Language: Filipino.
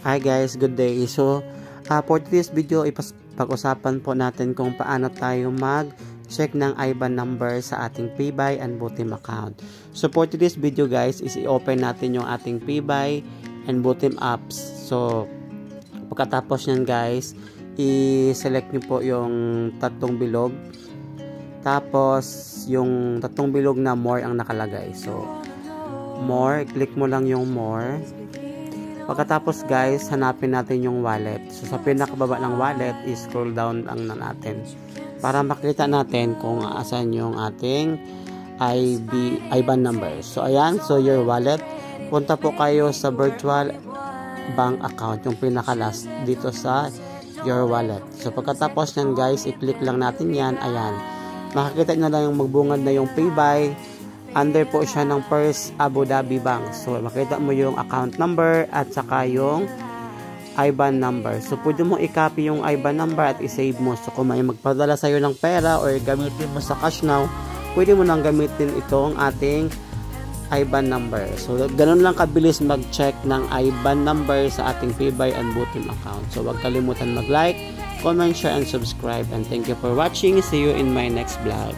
Hi guys, good day. So, for today's video, pag-usapan po natin kung paano tayo mag-check ng IBAN number sa ating PayBuy and Butim account. So, for today's video guys, is i-open natin yung ating PayBuy and Butim apps. So, pagkatapos nyan guys, i-select nyo po yung tatlong bilog. Tapos, yung tatlong bilog na more ang nakalagay. So, more, click mo lang yung more. Pagkatapos guys, hanapin natin yung wallet. So sa pinakababa ng wallet, i-scroll down lang na natin para makita natin kung asan yung ating IBAN number. So ayan, so your wallet. Punta po kayo sa virtual bank account, yung pinaka-last dito sa your wallet. So pagkatapos yan guys, i-click lang natin yan. Ayan, makikita nyo lang yung magbungad na yung PayBuy. Under po siya ng First Abu Dhabi Bank. So, makita mo yung account number at saka yung IBAN number. So, pwede mo i-copy yung IBAN number at i-save mo. So, kung may magpadala sa'yo ng pera or gamitin mo sa cash now, pwede mo nang gamitin itong ating IBAN number. So, ganun lang kabilis mag-check ng IBAN number sa ating PayBuy and Butim account. So, huwag kalimutan mag-like, comment, share, and subscribe. And thank you for watching. See you in my next vlog.